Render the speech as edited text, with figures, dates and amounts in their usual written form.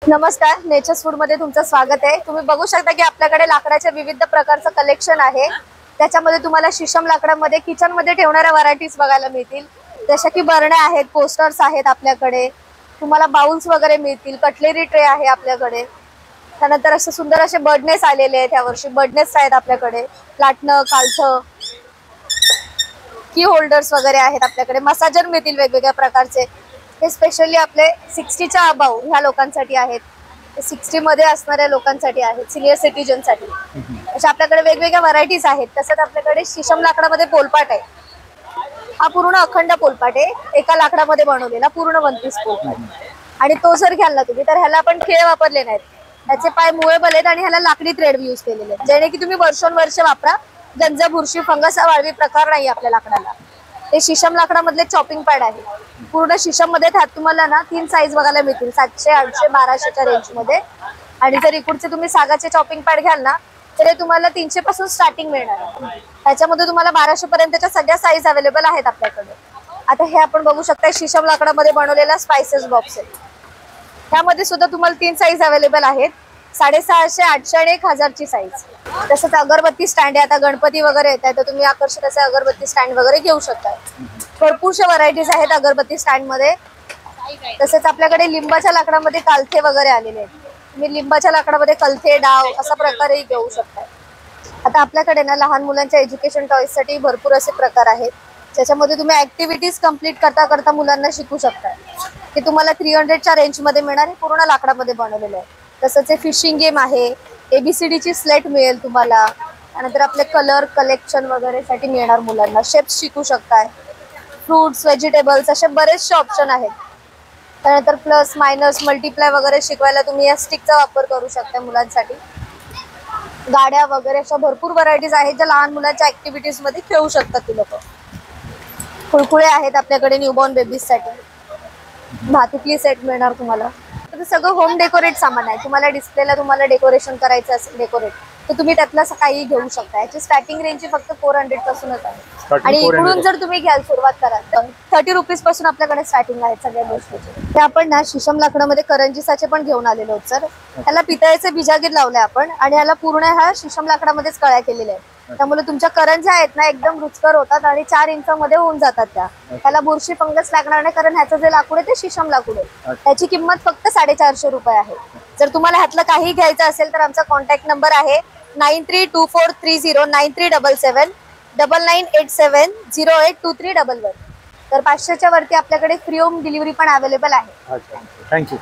नमस्कार, natures food मध्ये तुमचं स्वागत आहे। तुम्ही बघू शकता की आपल्याकडे लाकडाच्या विविध प्रकारचं कलेक्शन आहे। त्याच्यामध्ये तुम्हाला शीशम लाकडामध्ये किचन मध्ये ठेवणाऱ्या व्हरायटीज बघायला मिळतील, जशा की बरण्या आहेत, कोस्टर्स आहेत आपल्याकडे, तुम्हाला बाउल्स वगैरे मिळतील, कटलेरी ट्रे आहे आपल्याकडे। त्यानंतर असे सुंदर असे बर्डनेस आलेले आहेत, यावर्षी बर्डनेस आहेत आपल्याकडे, लाटणं कालथं, की होल्डर्स वगैरे आहेत आपल्याकडे, मसाजर मिळतील वेगवेगळ्या प्रकारचे। हे स्पेशली आपले 60च्या अबाव ह्या लोकांसाठी आहेत, 60 मध्ये असणाऱ्या लोकांसाठी आहेत, सिनियर सिटीजन साठी। अशा आपल्याकडे वेगवेगळ्या व्हरायटीज आहेत। तसंच आपल्याकडे शीशम लाकडामध्ये पोलपाट आहे, हा पूर्ण अखंड पोलपाट आहे, एका लाकडामध्ये बनवलेला पूर्ण 1 पीस पोलपाट। आणि तो जर घ्याल ना तुम्ही तर ह्याला आपण खेळ वापरले नाहीत, त्याचे पाय मुवेबल आहेत आणि ह्याला लाकडी थ्रेड यूज केलेले आहेत, जेणे की तुम्ही वर्षोनवर्ष वापरा, गंज बुरशी फंगस वाळवी प्रकार नाही आपल्या लाकडाला। हे शीशम लाकडामधले चॉपिंग पॅड आहे, पूर्ण शीशम मध्ये त्यात तुम्हाला ना 3 साईज बघायला मिळतील, 700, 800, 1200च्या रेंज मध्ये। आणि जर इकडचे तुम्ही सागाचे चॉपिंग पॅड घ्याल ना तर तुम्हाला 300 पासून स्टार्टिंग मिळणार आहे। त्याच्यामध्ये तुम्हाला 1200 पर्यंतच्या सगळ्या साईज अवेलेबल आहेत आपल्याकडे। आता हे आपण बघू शकता शीशम लाकडामध्ये बनवलेला स्पाइसेस बॉक्स आहे, त्यामध्ये सुद्धा तुम्हाला 3 साईज अवेलेबल आहेत, 650, 800 आणि 1000ची साईज। तसंच अगरबत्ती स्टँड आहे, आता गणपती वगैरे येत आहे तर तुम्ही आकर्षक असे अगरबत्ती स्टँड वगैरे घेऊ शकता। भरपूरशा व्हरायटीज आहेत अगरबत्ती स्टँड मध्ये। तसेच आपल्याकडे लिंबाच्या लाकडामध्ये कालथे वगैरे आलेले आहेत, तुम्ही लिंबाच्या लाकडामध्ये कलथे, डाव असा प्रकारही घेऊ शकता। आता आपल्याकडे ना लहान मुलांच्या एज्युकेशन टॉयज साठी भरपूर असे प्रकार आहेत, ज्याच्यामध्ये तुम्ही ऍक्टिव्हिटीज कंप्लीट करता करता मुलांना शिकू शकता। ते तुम्हाला 300च्या रेंज मध्ये मिळणार, हे पूर्ण लाकडामध्ये बनवलेलं आहे। तसंच फिशिंग गेम आहे, ABCD ची स्लेट मिळेल तुम्हाला। त्यानंतर आपले कलर कलेक्शन वगैरे साठी मिळणार मुलांना, शेप्स शिकू शकताय, फ्रूट्स, व्हेजिटेबल्स असे बरेचसे ऑप्शन आहेत। त्यानंतर प्लस मायनस मल्टिप्लाय वगैरे शिकवायला तुम्ही या स्टिकचा वापर करू शकता मुलांसाठी। गाड्या वगैरे अशा भरपूर व्हरायटीज आहेत ज्या लहान मुलांच्या ऍक्टिव्हिटीज मध्ये खेळू शकतात ती लोक। कुळकुळे आहेत आपल्याकडे न्यूबॉर्न बेबीज साठी, भातुकली सेट मिळणार तुम्हाला। तर सगळं होम डेकोरेट सामान आहे, तुम्हाला डिस्प्लेला तुम्हाला डेकोरेशन करायचं असेल डेकोरेट तर तुम्ही त्यातलं काही घेऊ शकता। याची स्टार्टिंग रेंज फक्त 400 पासूनच आहे, आणि इकडून जर तुम्ही घ्याल सुरुवात कराल तर 30 रुपीज पासून आपल्याकडे स्टार्टिंग आहे सगळ्या गोष्टीची। ते आपण ना शीशम लाकडामध्ये करंजीसाचे पण घेऊन आलेलो आहोत सर। त्याला पितळेचे बिजागीर लावले आपण, आणि ह्याला पूर्ण ह्या शीशम लाकडामध्येच कळ्या केलेल्या आहेत, त्यामुळे तुमच्या करंज्या आहेत ना एकदम रुचकर होतात आणि 4 इंचामध्ये होऊन जातात त्या। त्याला बुरशी फंगस लागणार नाही, कारण ह्याचं जे लाकूड आहे ते शीशम लाकूड आहे। त्याची किंमत फक्त 450 रुपये आहे। जर तुम्हाला ह्यातलं काही घ्यायचं असेल तर आमचा कॉन्टॅक्ट नंबर आहे 9324309377 9987082311। तर 500च्या वरती आपल्याकडे फ्री होम डिलिव्हरी पण अवेलेबल आहे। थँक्यू।